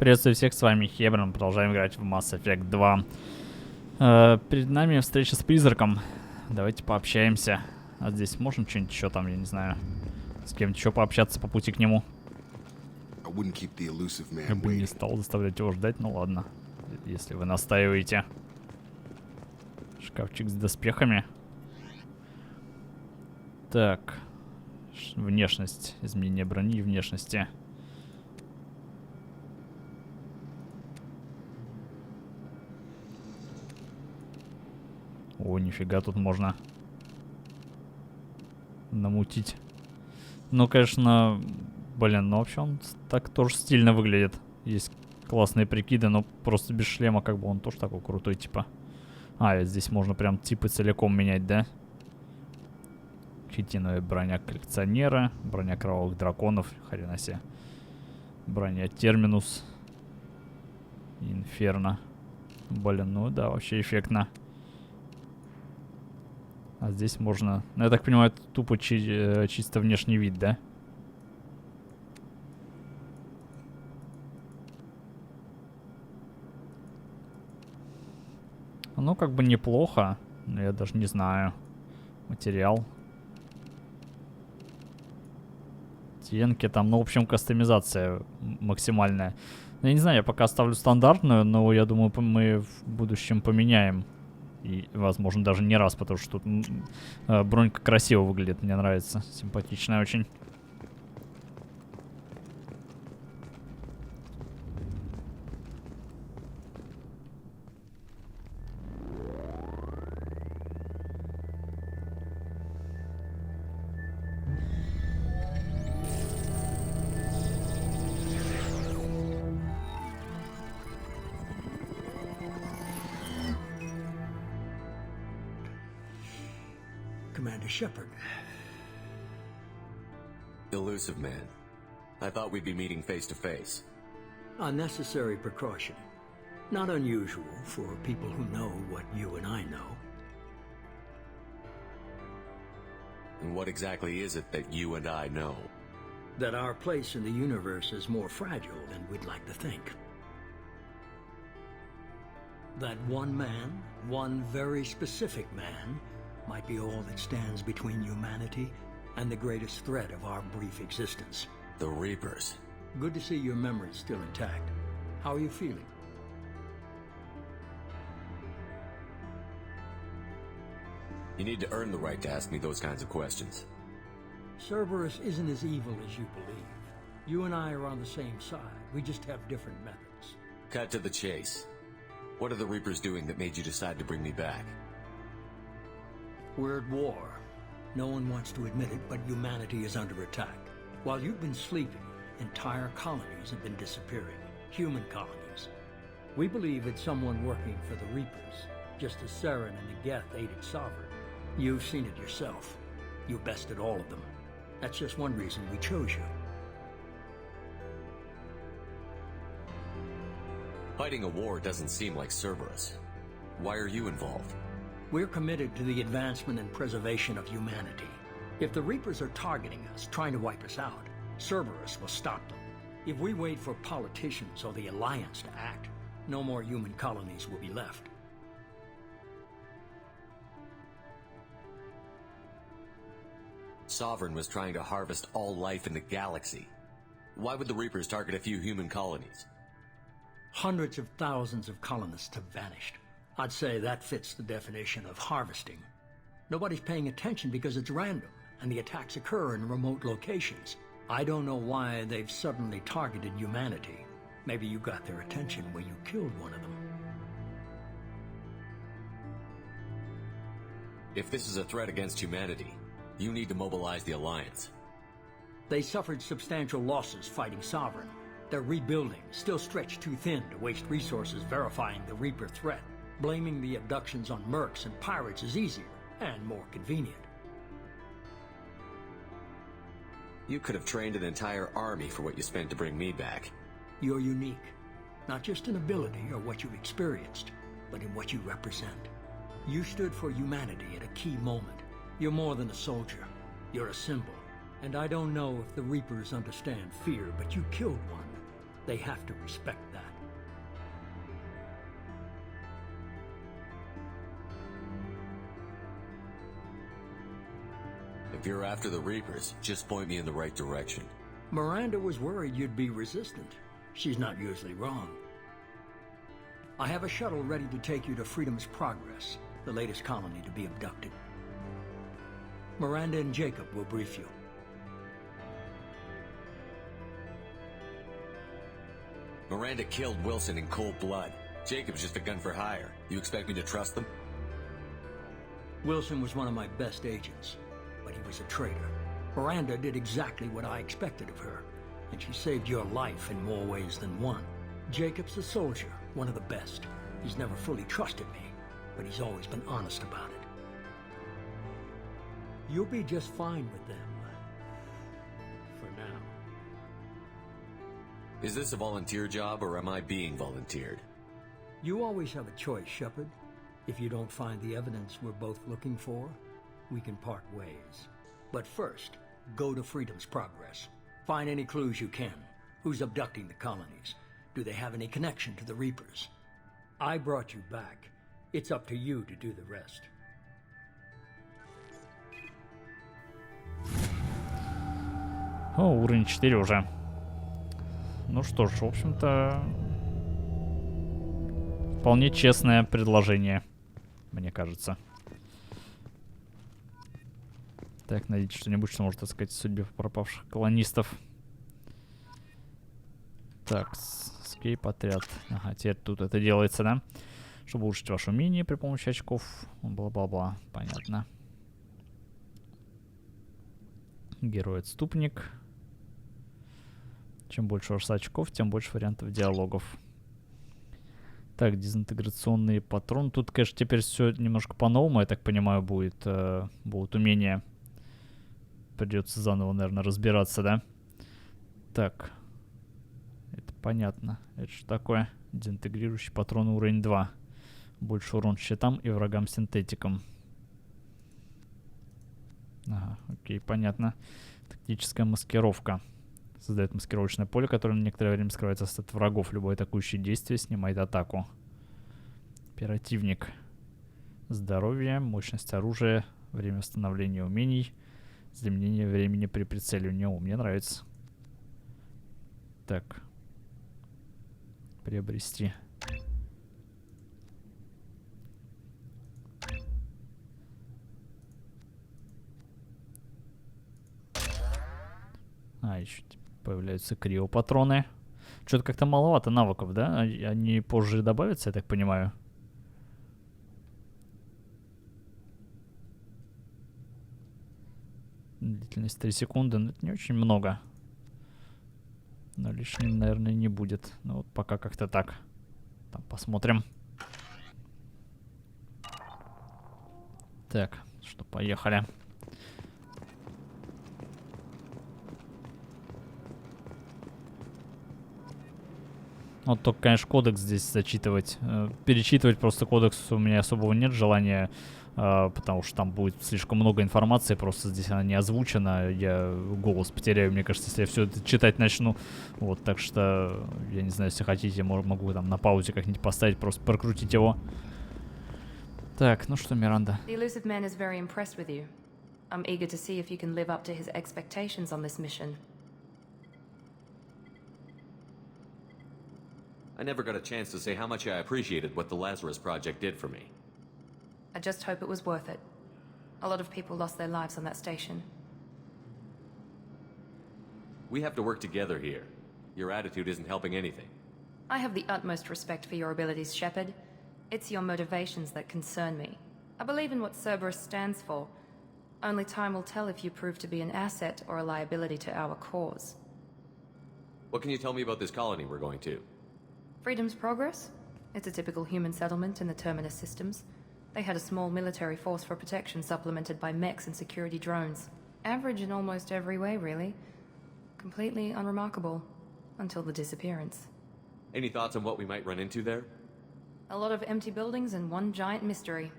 Приветствую всех, с вами Хебрина, продолжаем играть в Mass Effect 2. Перед нами встреча с призраком. Давайте пообщаемся. А здесь можем что-нибудь еще там, я не знаю, с кем-то еще пообщаться по пути к нему? Я бы не стал заставлять его ждать, ну ладно, если вы настаиваете. Шкафчик с доспехами. Так. Внешность. Изменение брони и внешности. О, нифига, тут можно намутить. Ну, конечно, блин, ну вообще он так тоже стильно выглядит. Есть классные прикиды, но просто без шлема как бы он тоже такой крутой, типа. А, и здесь можно прям типы целиком менять, да? Хитиновая броня коллекционера, броня кровавых драконов, хрена себе. Броня терминус. Инферно. Блин, ну да, вообще эффектно. А здесь можно... Ну, я так понимаю, это тупо чисто внешний вид, да? Ну, как бы неплохо. Но я даже не знаю. Материал. Оттенки там, ну, в общем, кастомизация максимальная. Я не знаю, я пока оставлю стандартную, но я думаю, мы в будущем поменяем. И, возможно, даже не раз, потому что тут бронька красиво выглядит, мне нравится. Симпатичная очень. Commander Shepard. Elusive man. I thought we'd be meeting face to face. Unnecessary precaution. Not unusual for people who know what you and I know. And what exactly is it that you and I know? That our place in the universe is more fragile than we'd like to think. That one man, one very specific man, might be all that stands between humanity and the greatest threat of our brief existence. The Reapers. Good to see your memory's still intact. How are you feeling? You need to earn the right to ask me those kinds of questions. Cerberus isn't as evil as you believe. You and I are on the same side. We just have different methods. Cut to the chase. What are the Reapers doing that made you decide to bring me back? We're at war. No one wants to admit it, but humanity is under attack. While you've been sleeping, entire colonies have been disappearing. Human colonies. We believe it's someone working for the Reapers, just as Saren and the Geth aided Sovereign. You've seen it yourself. You bested all of them. That's just one reason we chose you. Fighting a war doesn't seem like Cerberus. Why are you involved? We're committed to the advancement and preservation of humanity. If the Reapers are targeting us, trying to wipe us out, Cerberus will stop them. If we wait for politicians or the Alliance to act, no more human colonies will be left. Sovereign was trying to harvest all life in the galaxy. Why would the Reapers target a few human colonies? Hundreds of thousands of colonists have vanished. I'd say that fits the definition of harvesting. Nobody's paying attention because it's random, and the attacks occur in remote locations. I don't know why they've suddenly targeted humanity. Maybe you got their attention when you killed one of them. If this is a threat against humanity, you need to mobilize the Alliance. They suffered substantial losses fighting Sovereign. They're rebuilding, still stretched too thin to waste resources verifying the Reaper threat. Blaming the abductions on mercs and pirates is easier and more convenient. You could have trained an entire army for what you spent to bring me back. You're unique, not just in ability or what you've experienced, but in what you represent. You stood for humanity at a key moment. You're more than a soldier. You're a symbol. And I don't know if the Reapers understand fear, but you killed one. They have to respect that. If you're after the Reapers, just point me in the right direction. Miranda was worried you'd be resistant. She's not usually wrong. I have a shuttle ready to take you to Freedom's Progress, the latest colony to be abducted. Miranda and Jacob will brief you. Miranda killed Wilson in cold blood. Jacob's just a gun for hire. You expect me to trust them? Wilson was one of my best agents, but he was a traitor. Miranda did exactly what I expected of her, and she saved your life in more ways than one. Jacob's a soldier, one of the best. He's never fully trusted me, but he's always been honest about it. You'll be just fine with them. For now. Is this a volunteer job, or am I being volunteered? You always have a choice, Shepard. If you don't find the evidence we're both looking for, we can part ways. But first, go to Freedom's Progress. Find any clues you can. Who's abducting the colonies? Do they have any connection to the Reapers? I brought you back. It's up to you to do the rest. О, уровень 4 уже. Ну что ж, в общем-то, вполне честное предложение, мне кажется. Так, найдите что-нибудь, что может сказать о судьбе пропавших колонистов. Так, скейп отряд. Ага, теперь тут это делается, да? Чтобы улучшить ваше умение при помощи очков. Бла-бла-бла. Понятно. Герой-отступник. Чем больше у вас очков, тем больше вариантов диалогов. Так, дезинтеграционные патроны. Тут, конечно, теперь все немножко по-новому, я так понимаю, будет. Будут умения. Придется заново, наверное, разбираться, да? Так. Это понятно. Это что такое? Дезинтегрирующий патрон уровень 2. Больше урон щитам и врагам-синтетикам. Ага, окей, понятно. Тактическая маскировка. Создает маскировочное поле, которое на некоторое время скрывается от врагов. Любое атакующее действие снимает атаку. Оперативник. Здоровье, мощность оружия, время восстановления умений, замедление времени при прицеливании. О, мне нравится. Так. Приобрести. А, еще появляются криопатроны. Что-то как-то маловато навыков, да? Они позже добавятся, я так понимаю. Длительность 3 секунды, но это не очень много. Но лишним, наверное, не будет. Ну вот пока как-то так. Там посмотрим. Так, что, поехали. Вот только, конечно, кодекс здесь зачитывать. Перечитывать просто кодекс у меня особого нет желания, потому что там будет слишком много информации, просто здесь она не озвучена. Я голос потеряю, мне кажется, если я все это читать начну. Вот, так что, я не знаю, если хотите, могу там на паузе как-нибудь поставить, просто прокрутить его. Так, ну что, Миранда? The elusive man is very impressed with you. I'm eager to see if you can live up to his expectations on this mission. I never got a chance to say how much I appreciated what the Lazarus Project did for me. I just hope it was worth it. A lot of people lost their lives on that station. We have to work together here. Your attitude isn't helping anything. I have the utmost respect for your abilities, Shepard. It's your motivations that concern me. I believe in what Cerberus stands for. Only time will tell if you prove to be an asset or a liability to our cause. What can you tell me about this colony we're going to? Freedom's Progress? It's a typical human settlement in the Terminus systems. They had a small military force for protection supplemented by mechs and security drones. Average in almost every way, really. Completely unremarkable. Until the disappearance. Any thoughts on what we might run into there? A lot of empty buildings and one giant mystery.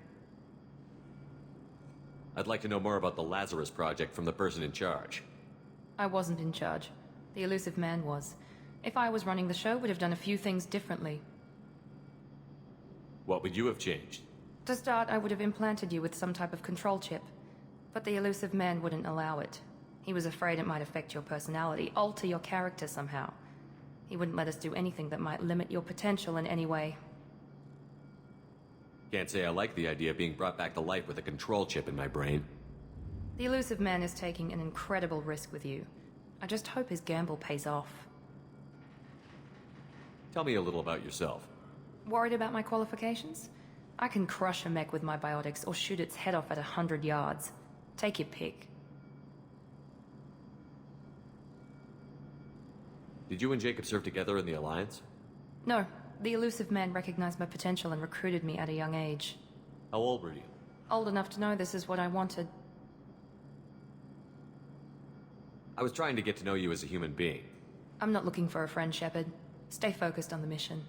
I'd like to know more about the Lazarus Project from the person in charge. I wasn't in charge. The elusive man was. If I was running the show, would have done a few things differently. What would you have changed? To start, I would have implanted you with some type of control chip. But the elusive man wouldn't allow it. He was afraid it might affect your personality, alter your character somehow. He wouldn't let us do anything that might limit your potential in any way. Can't say I like the idea of being brought back to life with a control chip in my brain. The elusive man is taking an incredible risk with you. I just hope his gamble pays off. Tell me a little about yourself. Worried about my qualifications? I can crush a mech with my biotics or shoot its head off at 100 yards. Take your pick. Did you and Jacob serve together in the Alliance? No, the elusive man recognized my potential and recruited me at a young age. How old were you? Old enough to know this is what I wanted. I was trying to get to know you as a human being. I'm not looking for a friend, Shepard. Stay focused on the mission.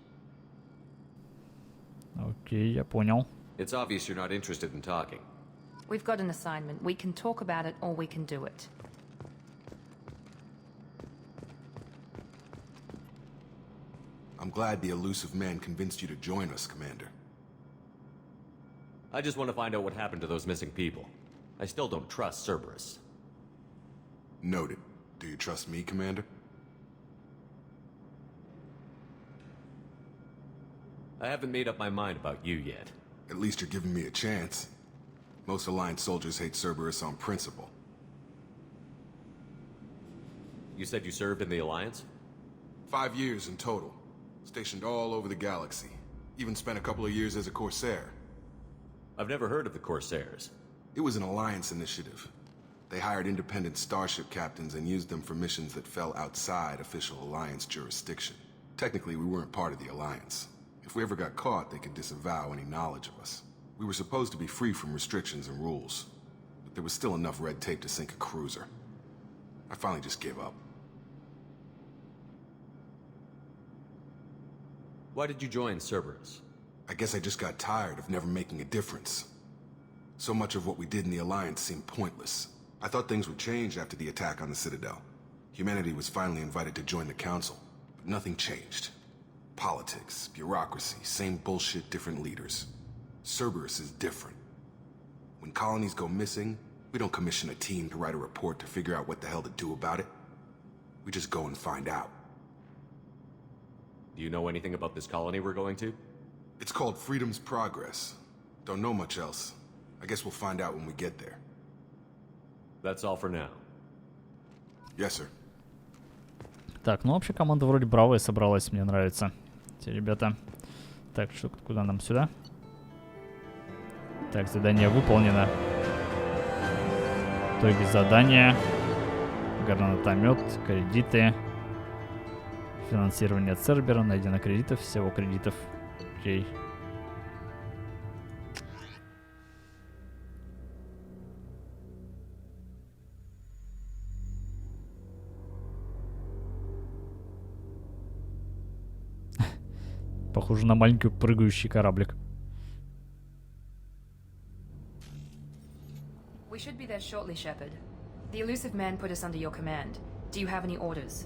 Окей, я понял. It's obvious you're not interested in talking. We've got an assignment. We can talk about it or we can do it. I'm glad the elusive man convinced you to join us, Commander. I just want to find out what happened to those missing people. I still don't trust Cerberus. Noted. Do you trust me, Commander? I haven't made up my mind about you yet. At least you're giving me a chance. Most Alliance soldiers hate Cerberus on principle. You said you served in the Alliance? 5 years in total. Stationed all over the galaxy. Even spent a couple of years as a Corsair. I've never heard of the Corsairs. It was an Alliance initiative. They hired independent starship captains and used them for missions that fell outside official Alliance jurisdiction. Technically, we weren't part of the Alliance. If we ever got caught, they could disavow any knowledge of us. We were supposed to be free from restrictions and rules, but there was still enough red tape to sink a cruiser. I finally just gave up. Why did you join Cerberus? I guess I just got tired of never making a difference. So much of what we did in the Alliance seemed pointless. I thought things would change after the attack on the Citadel. Humanity was finally invited to join the Council, but nothing changed. Politics, bureaucracy, same bullshit, different leaders. Cerberus is different. When colonies go missing, we don't commission a team to write a report to figure out what the hell to do about it. We just go and find out. Do you know anything about this colony we're going to? It's called Freedom's Progress. Don't know much else. I guess we'll find out when we get there. That's all for now. Yes, sir. Так, ну вообще команда вроде бравая собралась, мне нравится. Те ребята. Так, что, куда нам сюда? Так, задание выполнено. Итоги задания. Гранатомет, кредиты. Финансирование Цербера, найдено кредитов, всего кредитов. Окей. Похоже на маленький прыгающий кораблик. We should be there shortly, Shepard. The elusive man put us under your command. Do you have any orders?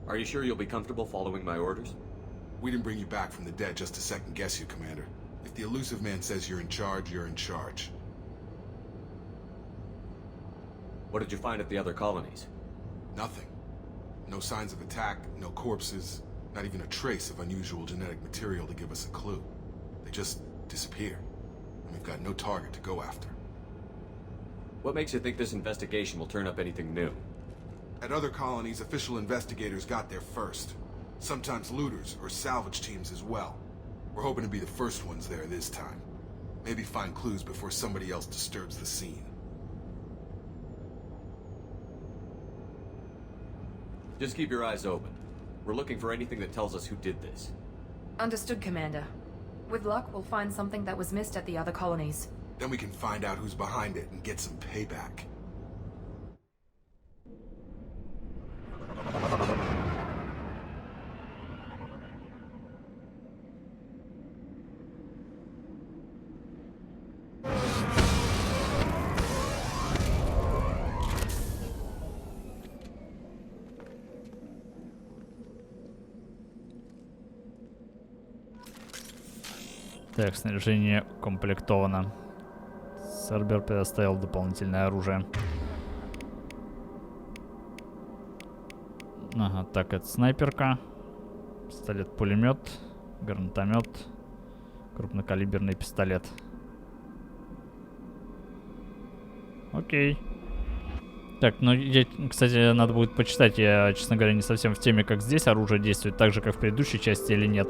Are you sure you'll be comfortable following my orders? We didn't bring you back from the dead just to second guess you, Commander. If the elusive man says you're in charge, you're in charge. What did you find at the other colonies? Nothing. No signs of attack, no corpses, not even a trace of unusual genetic material to give us a clue. They just disappear, and we've got no target to go after. What makes you think this investigation will turn up anything new? At other colonies, official investigators got there first. Sometimes looters or salvage teams as well. We're hoping to be the first ones there this time. Maybe find clues before somebody else disturbs the scene. Just keep your eyes open. We're looking for anything that tells us who did this. Understood, Commander. With luck, we'll find something that was missed at the other colonies. Then we can find out who's behind it and get some payback. Так, снаряжение укомплектовано. Сербер предоставил дополнительное оружие. Ага, так, это снайперка. Пистолет-пулемет. Гранатомет. Крупнокалиберный пистолет. Окей. Так, ну, кстати, надо будет почитать. Я, честно говоря, не совсем в теме, как здесь оружие действует, так же, как в предыдущей части или нет.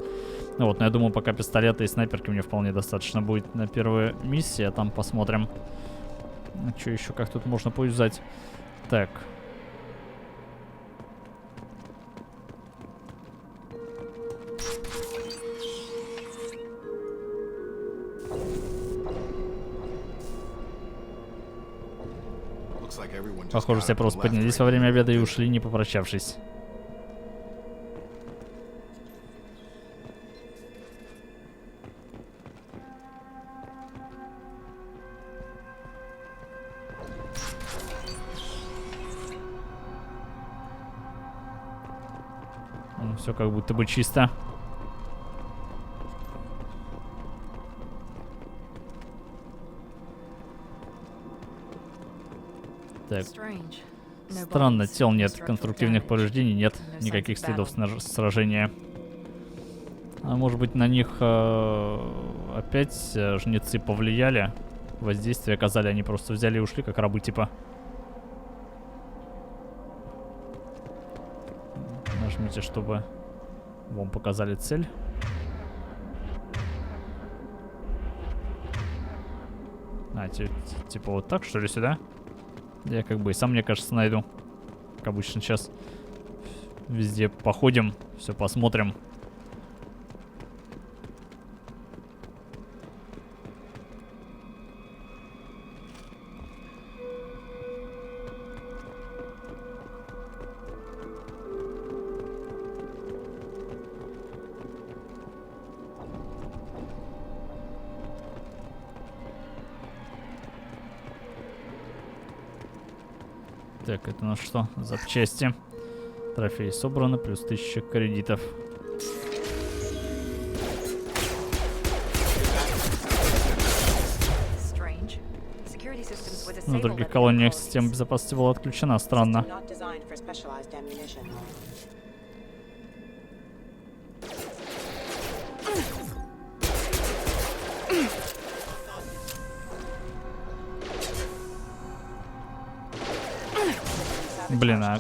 Ну вот, но я думаю, пока пистолета и снайперки мне вполне достаточно будет на первой миссии, а там посмотрим, что еще, как тут можно поюзать. Так. Похоже, все просто поднялись во время обеда и ушли, не попрощавшись. Ну, все как будто бы чисто. Так. Странно, тел нет, конструктивных повреждений нет, никаких следов сражения. А может быть, на них опять жнецы повлияли, воздействие оказали, они просто взяли и ушли, как рабы типа. Нажмите, чтобы вам показали цель. А, типа вот так, что ли, сюда? Я как бы и сам, мне кажется, найду. Как обычно сейчас везде походим, все посмотрим. Так, это у нас что? Запчасти. Трофеи собраны, плюс 1000 кредитов. На других колониях система безопасности была отключена. Странно. Блин, а...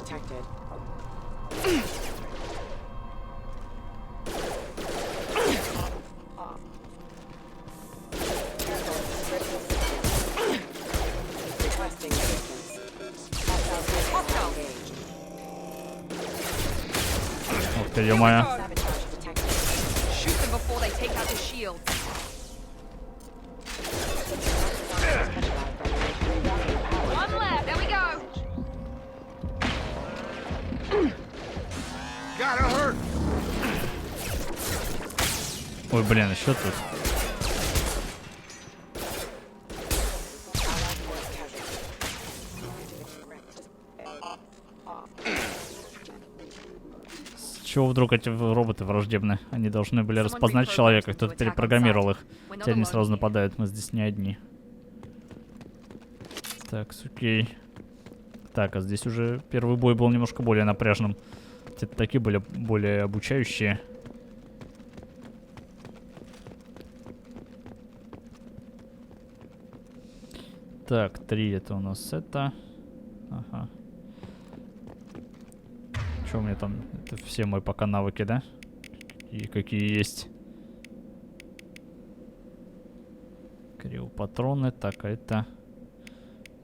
Ух ты, ё-моё. Ой, блин, еще тут. С чего вдруг эти роботы враждебны? Они должны были распознать человека, кто-то перепрограммировал их. Теперь они сразу нападают, мы здесь не одни. Так, окей. Так, а здесь уже первый бой был немножко более напряжным. Эти такие были более обучающие. Так, 3 это у нас это. Ага. Что у меня там? Это все мои пока навыки, да? И какие есть. Криопатроны. Так, а это...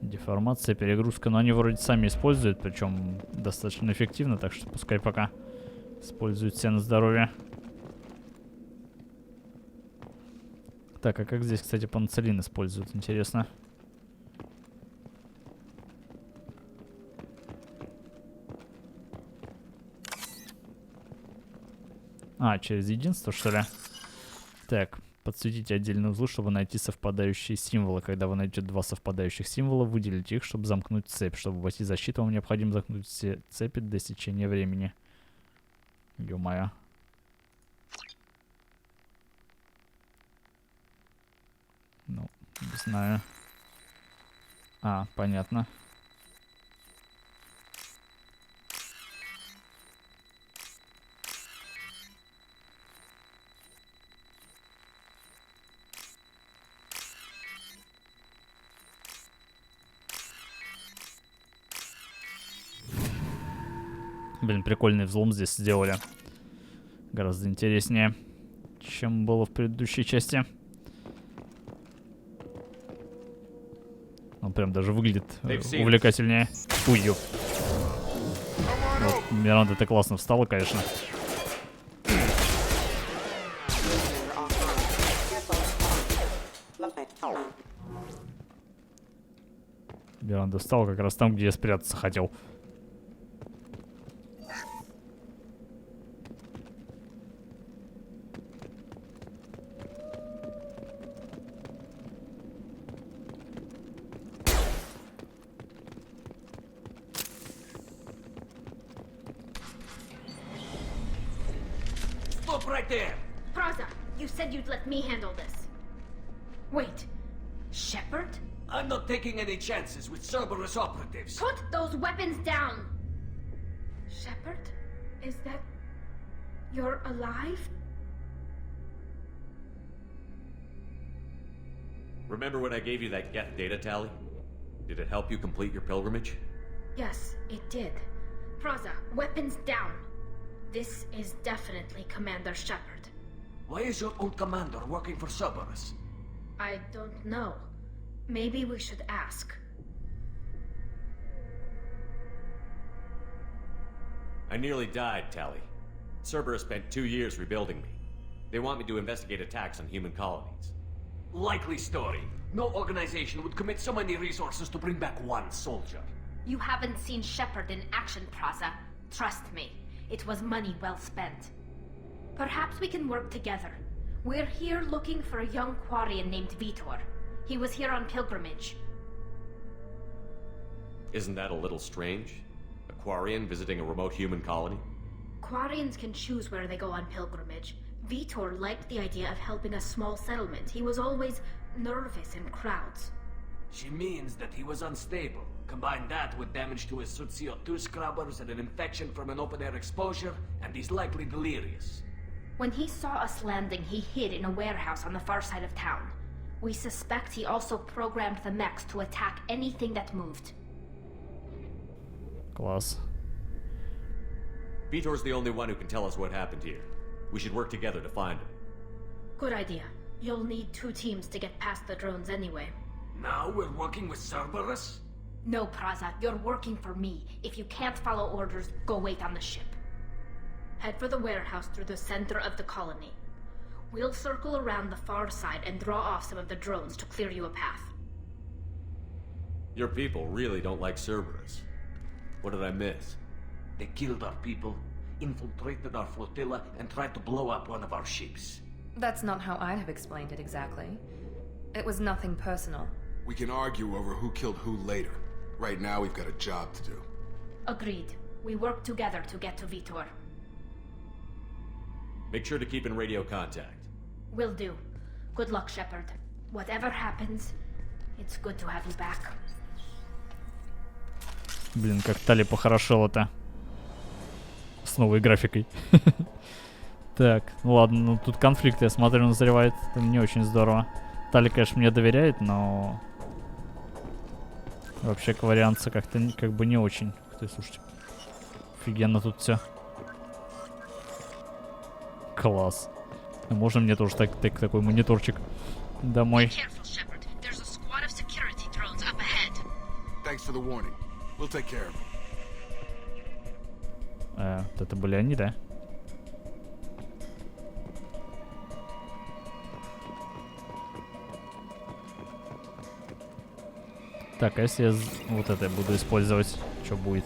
Деформация, перегрузка. Но они вроде сами используют, причем достаточно эффективно, так что пускай пока используют все на здоровье. Так, а как здесь, кстати, панцелин используют? Интересно. А, через единство, что ли? Так, подсветите отдельные узлы, чтобы найти совпадающие символы. Когда вы найдете два совпадающих символа, выделите их, чтобы замкнуть цепь. Чтобы войти в защиту, вам необходимо замкнуть все цепи до истечения времени. Ё-моё. Ну, не знаю. А, понятно. Блин, прикольный взлом здесь сделали. Гораздо интереснее, чем было в предыдущей части. Он прям даже выглядит увлекательнее. Ой, ёп. Вот, Миранда-то классно встала, конечно. Миранда встала как раз там, где я спрятаться хотел. Stop right there! Praza, you said you'd let me handle this. Wait, Shepard? I'm not taking any chances with Cerberus operatives. Put those weapons down! Shepard? Is that... you're alive? Remember when I gave you that Geth data tally? Did it help you complete your pilgrimage? Yes, it did. Praza, weapons down. This is definitely Commander Shepard. Why is your old commander working for Cerberus? I don't know. Maybe we should ask. I nearly died, Tally. Cerberus spent 2 years rebuilding me. They want me to investigate attacks on human colonies. Likely story. No organization would commit so many resources to bring back one soldier. You haven't seen Shepard in action, Praza. Trust me, it was money well spent. Perhaps we can work together. We're here looking for a young Quarian named Vitor. He was here on pilgrimage. Isn't that a little strange? A Quarian visiting a remote human colony? Quarians can choose where they go on pilgrimage. Vitor liked the idea of helping a small settlement. He was always nervous in crowds. She means that he was unstable. Combine that with damage to his CO2 scrubbers and an infection from an open-air exposure, and he's likely delirious. When he saw us landing, he hid in a warehouse on the far side of town. We suspect he also programmed the mechs to attack anything that moved. Класс. Vitor's the only one who can tell us what happened here. We should work together to find him. Good idea. You'll need 2 teams to get past the drones anyway. Now we're working with Cerberus? No, Praza, you're working for me. If you can't follow orders, go wait on the ship. Head for the warehouse through the center of the colony. We'll circle around the far side and draw off some of the drones to clear you a path. Your people really don't like Cerberus. What did I miss? They killed our people, infiltrated our flotilla, and tried to blow up one of our ships. That's not how I'd have explained it exactly. It was nothing personal. We can argue over who killed who later. Right now, we've got a job to do. Agreed. We work together to get to Vitor. Make sure to keep in radio contact. Will do. Good luck, Shepard. Whatever happens, it's good to have you back. Блин, как Тали похорошела-то. С новой графикой. Так, ну ладно, ну тут конфликт, я смотрю, назревает. Это не очень здорово. Тали, конечно, мне доверяет, но... Вообще кварианцы как-то как бы не очень. Ух ты, слушайте. Офигенно тут все. Класс. А можно мне тоже такой мониторчик домой? Thanks for the warning. We'll take care of them. Вот это были они, да? Так, а если я вот это буду использовать, что будет?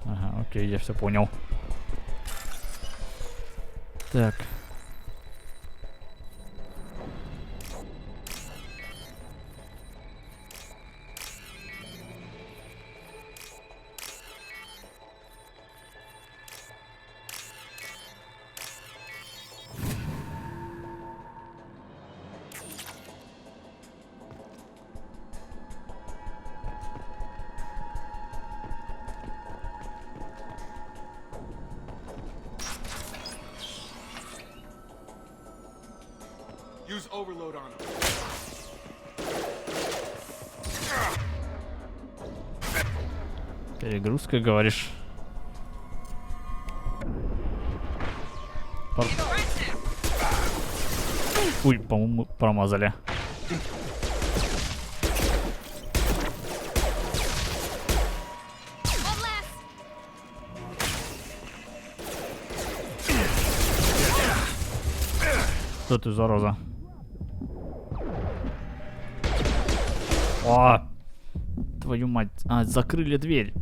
Ага, окей, я все понял. Так. Use overload on him. Перегрузка, говоришь? Ой, по-моему, промазали. Что ты, зараза? О! Твою мать. А, закрыли дверь.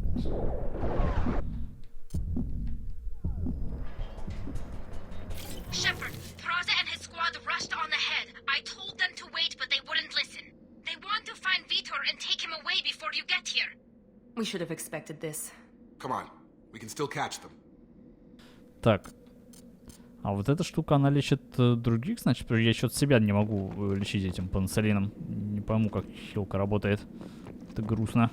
Shepard, Thraza and his squad rushed on ahead. I told them to wait, but they wouldn't listen. They want to find Vitor and take him away before you get here. We should have expected this. Come on. We can still catch them. Так. А вот эта штука, она лечит других, значит, я что-то себя не могу лечить этим пенициллином. Не пойму, как хилка работает. Это грустно.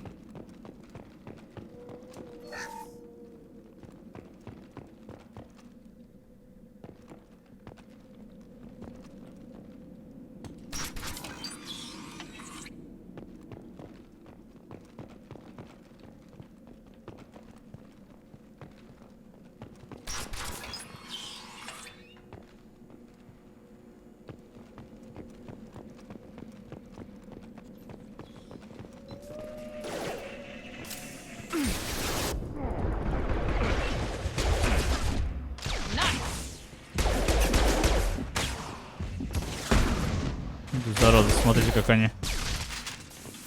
Зараза, смотрите, как они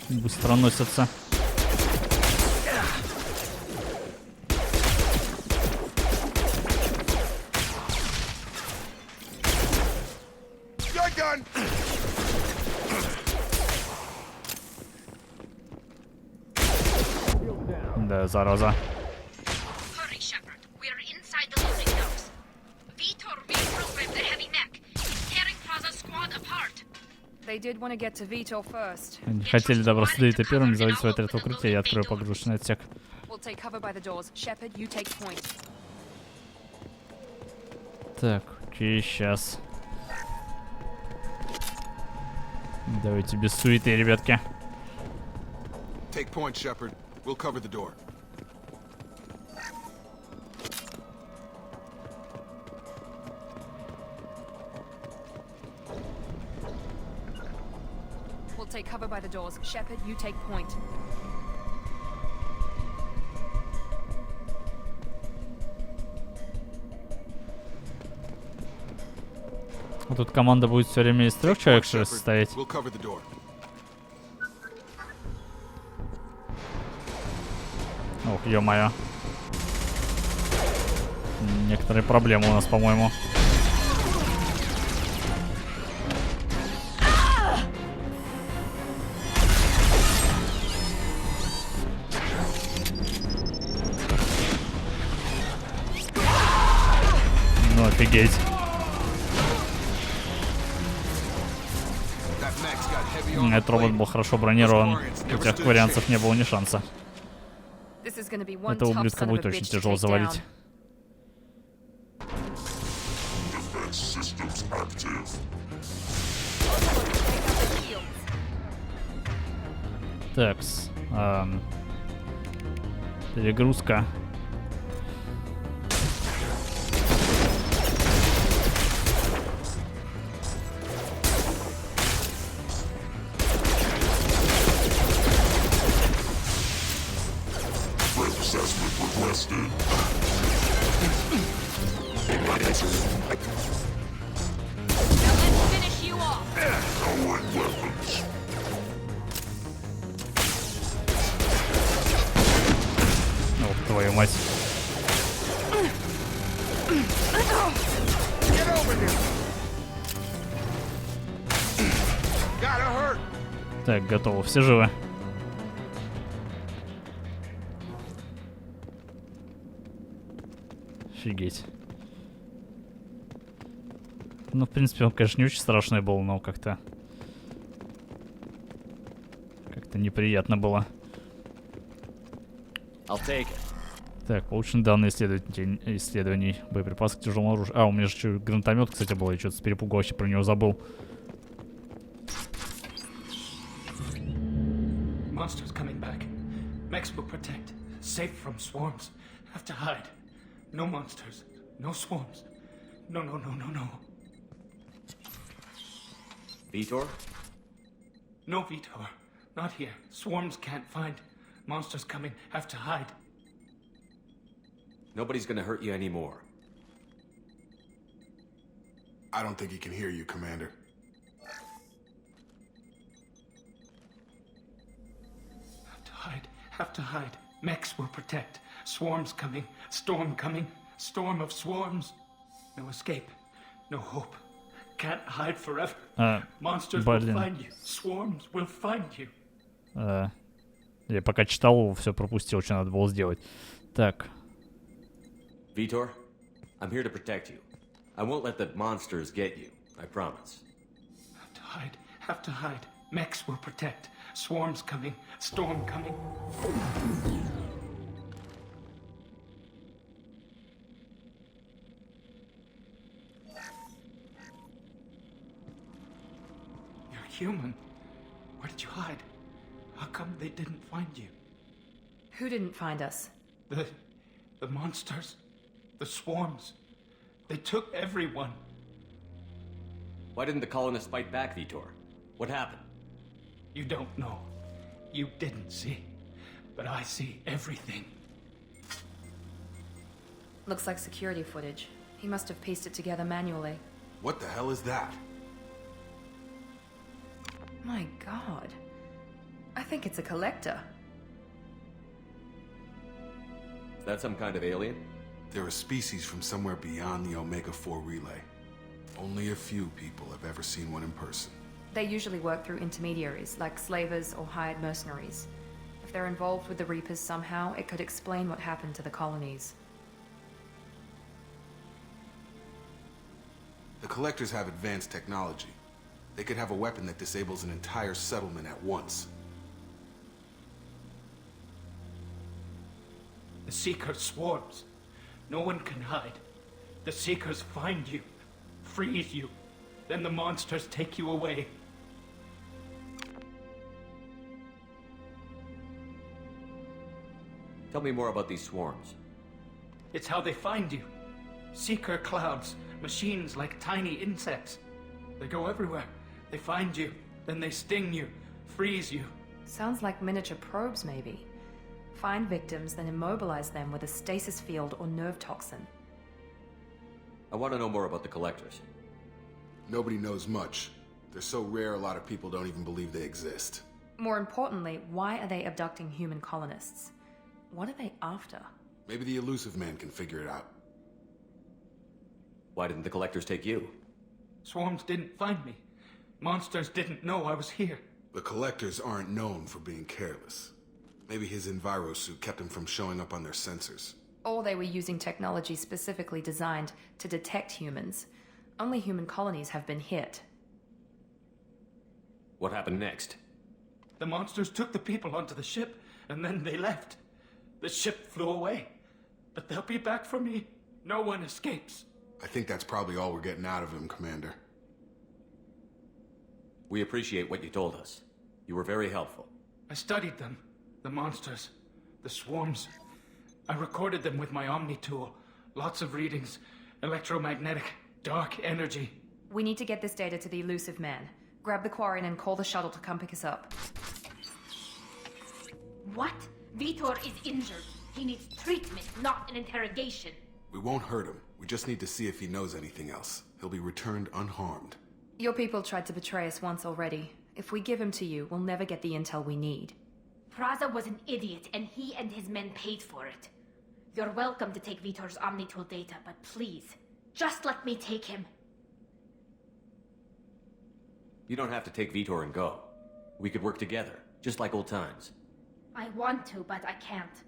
быстро носятся. Да, зараза. Hurry, Shepard. We're inside the loading docks. Vitor reprogrammed the heavy mech. He's tearing Thraza's squad apart. They did want to get to Vitor first. Они хотели добраться до этой первым, заводить свой отряд укрытия, я открою погрузочный отсек. We'll take cover by the doors. Shepard, you take point. Так, окей, сейчас. Давайте без суеты, ребятки. Take point, Shepard. We'll cover the door. We'll take cover by the doors. Shepard, you take point. А тут команда будет все время из 3 человек, что ли, состоять. We'll cover the door. Ох, ё-моё. Некоторые проблемы у нас, по-моему. Ну, офигеть. Этот робот был хорошо бронирован. У тех вариантов не было ни шанса. Этого ублюдка будет очень тяжело завалить. Такс. Перегрузка. Ох, твою мать. Так, готово. Все живы. Офигеть. Ну, в принципе, он, конечно, не очень страшный был, но как-то неприятно было. I'll take it. Так, получены данные исследований. Боеприпасы к тяжелому оружию. А, у меня же еще гранатомет, кстати, был. Я что-то с перепугу вообще про него забыл. Monsters coming back. Mechs will protect. Safe from swarms. Have to hide. No monsters. No swarms. No, no, no, no, no. Vitor? No, Vitor. Not here. Swarms can't find. Monsters coming. Have to hide. Nobody's gonna hurt you anymore. I don't think he can hear you, Commander. Have to hide. Have to hide. Mechs will protect. Swarms coming. Storm coming. Storm of swarms. No escape. No hope. Can't hide forever. Monsters will find you. Swarms will find you. Я пока читал, все пропустил, что надо было сделать. Так. Vitor, I'm here to protect you. I won't let the monsters get you. I promise. Have to hide. Have to hide. Mechs will protect. Swarms coming. Storm coming. You're human. Where did you hide? How come they didn't find you? Who didn't find us? The monsters. The swarms. They took everyone. Why didn't the colonists fight back, Vitor? What happened? You don't know. You didn't see. But I see everything. Looks like security footage. He must have pieced it together manually. What the hell is that? My god. I think it's a collector. Is that some kind of alien? They're a species from somewhere beyond the Omega-4 relay. Only a few people have ever seen one in person. They usually work through intermediaries, like slavers or hired mercenaries. If they're involved with the Reapers somehow, it could explain what happened to the colonies. The Collectors have advanced technology. They could have a weapon that disables an entire settlement at once. The Seeker swarms. No one can hide. The Seekers find you, freeze you, then the monsters take you away. Tell me more about these swarms. It's how they find you. Seeker clouds, machines like tiny insects. They go everywhere. They find you, then they sting you, freeze you. Sounds like miniature probes, maybe. Find victims, then immobilize them with a stasis field or nerve toxin. I want to know more about the Collectors. Nobody knows much. They're so rare, a lot of people don't even believe they exist. More importantly, why are they abducting human colonists? What are they after? Maybe the elusive man can figure it out. Why didn't the Collectors take you? Swarms didn't find me. Monsters didn't know I was here. The Collectors aren't known for being careless. Maybe his envirosuit kept him from showing up on their sensors. Or they were using technology specifically designed to detect humans. Only human colonies have been hit. What happened next? The monsters took the people onto the ship, and then they left. The ship flew away. But they'll be back for me. No one escapes. I think that's probably all we're getting out of him, Commander. We appreciate what you told us. You were very helpful. I studied them. The monsters. The swarms. I recorded them with my Omni tool. Lots of readings. Electromagnetic. Dark energy. We need to get this data to the elusive man. Grab the Quarian and call the shuttle to come pick us up. What? Vitor is injured. He needs treatment, not an interrogation. We won't hurt him. We just need to see if he knows anything else. He'll be returned unharmed. Your people tried to betray us once already. If we give him to you, we'll never get the intel we need. Praza was an idiot, and he and his men paid for it. You're welcome to take Vitor's Omnitool data, but please, just let me take him. You don't have to take Vitor and go. We could work together, just like old times. I want to, but I can't.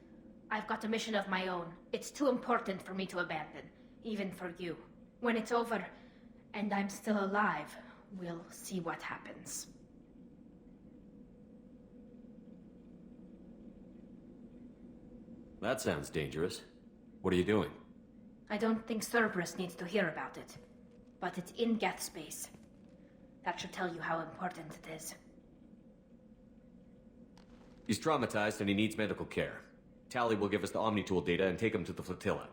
I've got a mission of my own. It's too important for me to abandon, even for you. When it's over, and I'm still alive, we'll see what happens. That sounds dangerous. What are you doing? I don't think Cerberus needs to hear about it. But it's in Geth space. That should tell you how important it is. He's traumatized and he needs medical care. Tally will give us the Omni-Tool data and take him to the flotilla.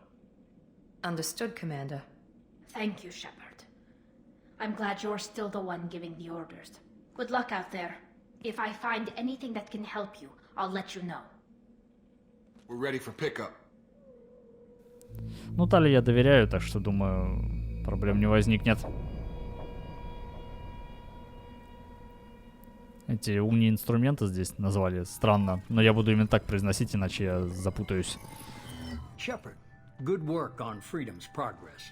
Understood, Commander. Thank you, Shepard. I'm glad you're still the one giving the orders. Good luck out there. If I find anything that can help you, I'll let you know. We're ready for pickup. Ну, Тали я доверяю, так что, думаю, проблем не возникнет. Эти умные инструменты здесь назвали странно, но я буду именно так произносить, иначе я запутаюсь. Shepard, good work on Freedom's progress.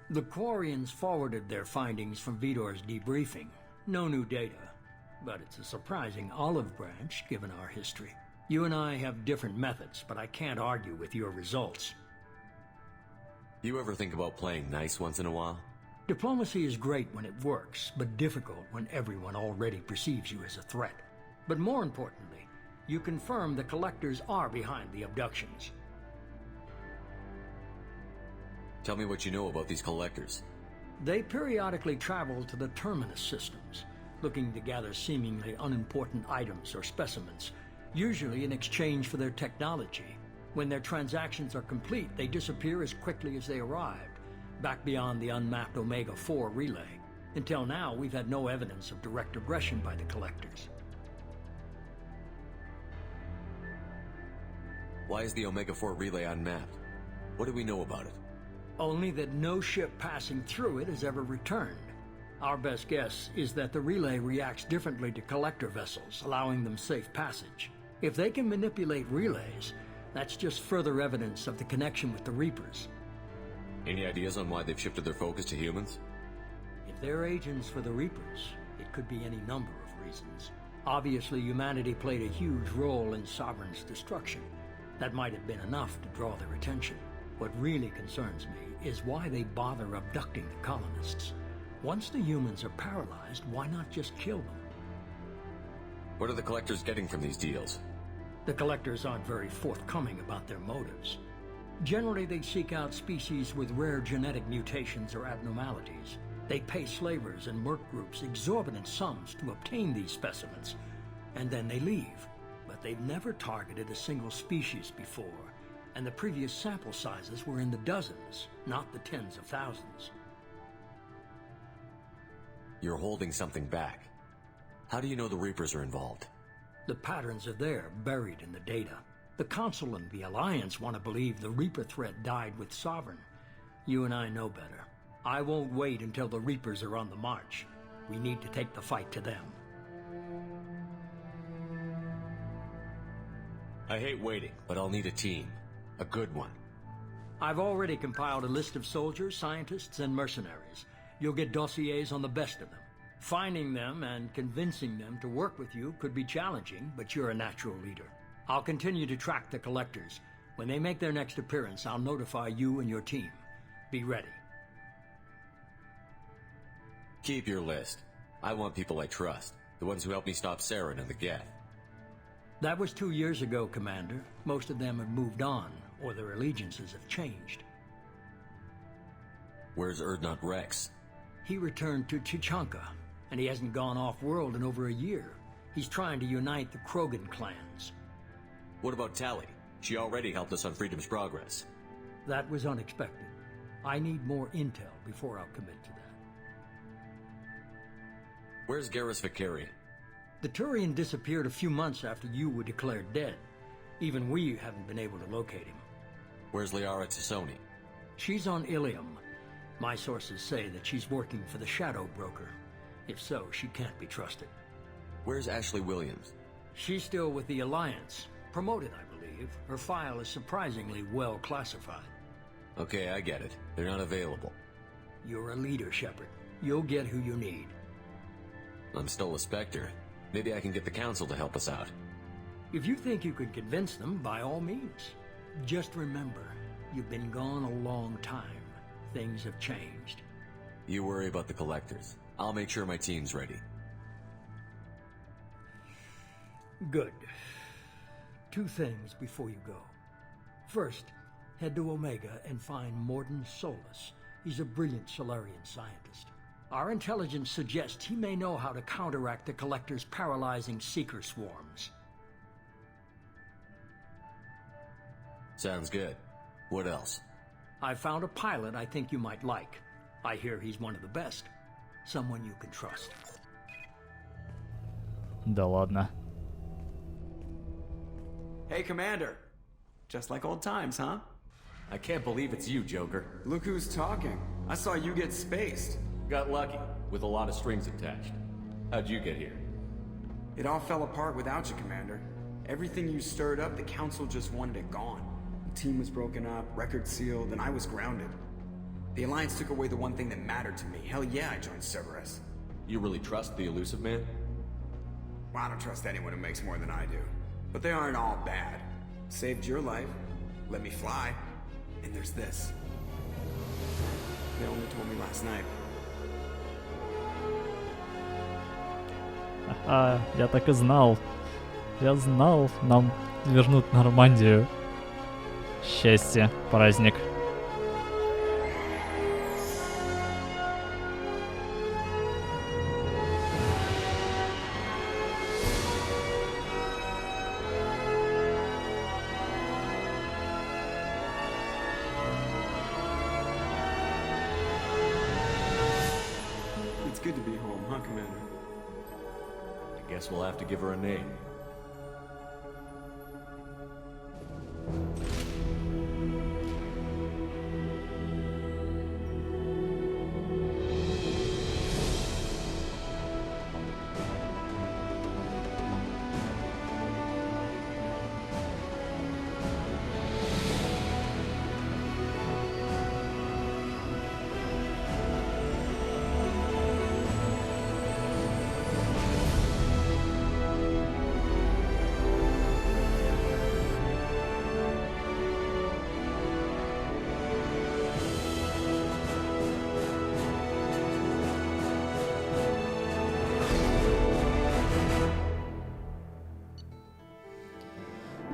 The Quarians forwarded their findings from Vidor's debriefing. No new data, but it's a surprising olive branch given our history. You and I have different methods, but I can't argue with your results. You ever think about playing nice once in a while? Diplomacy is great when it works, but difficult when everyone already perceives you as a threat. But more importantly, you confirm the Collectors are behind the abductions. Tell me what you know about these Collectors. They periodically travel to the Terminus systems, looking to gather seemingly unimportant items or specimens, usually in exchange for their technology. When their transactions are complete, they disappear as quickly as they arrived, back beyond the unmapped Omega-4 relay. Until now, we've had no evidence of direct aggression by the Collectors. Why is the Omega-4 relay unmapped? What do we know about it? Only that no ship passing through it has ever returned. Our best guess is that the relay reacts differently to Collector vessels, allowing them safe passage. If they can manipulate relays, that's just further evidence of the connection with the Reapers. Any ideas on why they've shifted their focus to humans? If they're agents for the Reapers, it could be any number of reasons. Obviously, humanity played a huge role in Sovereign's destruction. That might have been enough to draw their attention. What really concerns me is why they bother abducting the colonists. Once the humans are paralyzed, why not just kill them? What are the Collectors getting from these deals? The Collectors aren't very forthcoming about their motives. Generally, they seek out species with rare genetic mutations or abnormalities. They pay slavers and work groups exorbitant sums to obtain these specimens, and then they leave. But they've never targeted a single species before, and the previous sample sizes were in the dozens, not the tens of thousands. You're holding something back. How do you know the Reapers are involved? The patterns are there, buried in the data. The Council and the Alliance want to believe the Reaper threat died with Sovereign. You and I know better. I won't wait until the Reapers are on the march. We need to take the fight to them. I hate waiting, but I'll need a team. A good one. I've already compiled a list of soldiers, scientists, and mercenaries. You'll get dossiers on the best of them. Finding them and convincing them to work with you could be challenging, but you're a natural leader. I'll continue to track the Collectors. When they make their next appearance, I'll notify you and your team. Be ready. Keep your list. I want people I trust. The ones who helped me stop Saren and the Geth. That was 2 years ago, Commander. Most of them have moved on, or their allegiances have changed. Where's Erdnot Rex? He returned to Chichanka, and he hasn't gone off-world in over a year. He's trying to unite the Krogan clans. What about Tally? She already helped us on Freedom's progress. That was unexpected. I need more intel before I'll commit to that. Where's Garrus Vicari? The Turian disappeared a few months after you were declared dead. Even we haven't been able to locate him. Where's Liara Tassoni? She's on Ilium. My sources say that she's working for the Shadow Broker. If so, she can't be trusted. Where's Ashley Williams? She's still with the Alliance. Promoted, I believe. Her file is surprisingly well classified. Okay, I get it. They're not available. You're a leader, Shepard. You'll get who you need. I'm still a Spectre. Maybe I can get the Council to help us out. If you think you could convince them, by all means. Just remember, you've been gone a long time. Things have changed. You worry about the Collectors. I'll make sure my team's ready. Good. 2 things before you go. First, head to Omega and find Morden Solus. He's a brilliant Solarian scientist. Our intelligence suggests he may know how to counteract the Collector's paralyzing seeker swarms. Sounds good. What else? I found a pilot I think you might like. I hear he's one of the best. Someone you can trust. Да ладно. Hey, Commander. Just like old times, huh? I can't believe it's you, Joker. Look who's talking. I saw you get spaced. Got lucky, with a lot of strings attached. How'd you get here? It all fell apart without you, Commander. Everything you stirred up, the Council just wanted it gone. The team was broken up, record sealed, and I was grounded. The Alliance took away the one thing that mattered to me. Hell yeah, I joined Cerberus. You really trust the Elusive Man? Well, I don't trust anyone who makes more than I do. But they aren't all bad. Saved your life, let me fly, and there's this. They only told me last night. Ага, я так и знал. Я знал, нам вернут Нормандию. Счастье, праздник. It's good to be home, huh, Commander? I guess we'll have to give her a name.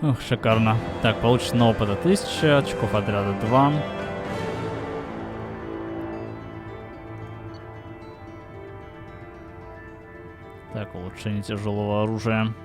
Ух, шикарно. Так, получено опыта 1000, очков отряда 2. Так, улучшение тяжелого оружия.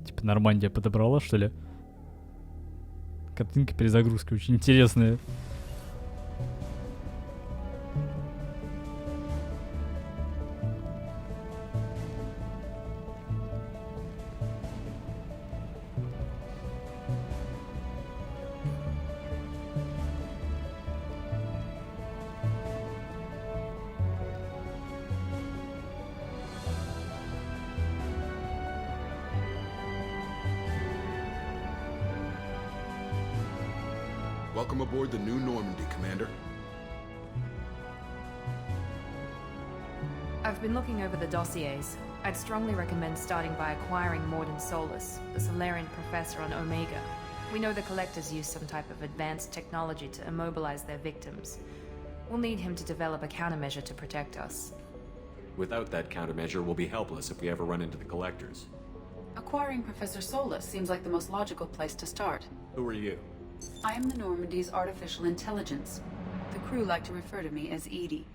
Типа Нормандия подобрала, что ли? Картинки перезагрузки очень интересные. Welcome aboard the new Normandy, Commander. I've been looking over the dossiers. I'd strongly recommend starting by acquiring Morden Solus, the Solarian professor on Omega. We know the Collectors use some type of advanced technology to immobilize their victims. We'll need him to develop a countermeasure to protect us. Without that countermeasure, we'll be helpless if we ever run into the Collectors. Acquiring Professor Solus seems like the most logical place to start. Who are you? I am the Normandy's artificial intelligence. The crew like to refer to me as Edie.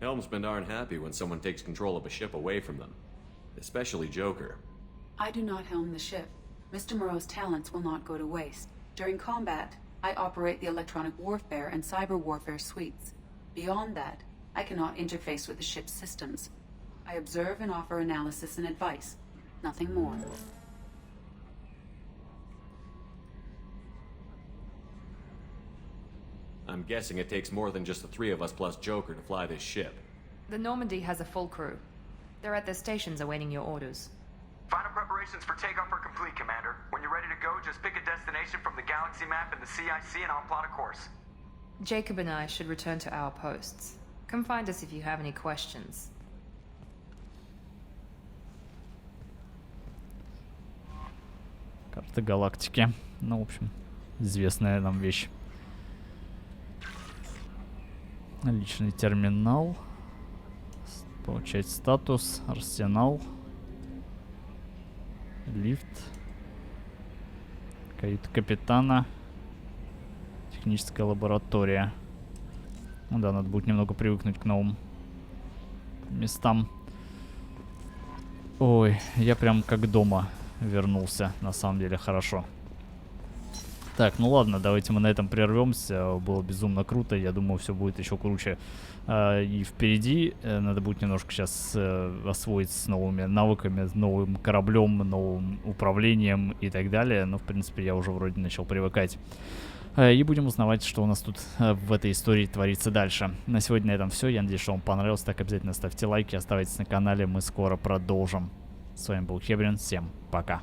Helmsmen aren't happy when someone takes control of a ship away from them. Especially Joker. I do not helm the ship. Mr. Moreau's talents will not go to waste. During combat, I operate the electronic warfare and cyber warfare suites. Beyond that, I cannot interface with the ship's systems. I observe and offer analysis and advice. Nothing more. I'm guessing it takes more than just the three of us plus Joker to fly this ship. The Normandy has a full crew. They're at their stations awaiting your orders. Final preparations for takeoff are complete, Commander. When you're ready to go, just pick a destination from the galaxy map and the CIC and I'll plot a course. Jacob and I should return to our posts. Come find us if you have any questions. Карта галактики. Ну, в общем, известная нам вещь. Личный терминал. Получать статус. Арсенал. Лифт. Каюта капитана. Техническая лаборатория. Ну да, надо будет немного привыкнуть к новым местам. Ой, я прям как дома вернулся. На самом деле хорошо. Так, ну ладно, давайте мы на этом прервемся. Было безумно круто. Я думаю, все будет еще круче. И впереди надо будет немножко сейчас освоить с новыми навыками, с новым кораблем, новым управлением и так далее. Но, в принципе, я уже вроде начал привыкать. И будем узнавать, что у нас тут в этой истории творится дальше. На сегодня на этом все. Я надеюсь, что вам понравилось. Так, обязательно ставьте лайки, оставайтесь на канале. Мы скоро продолжим. С вами был Хебрин. Всем пока.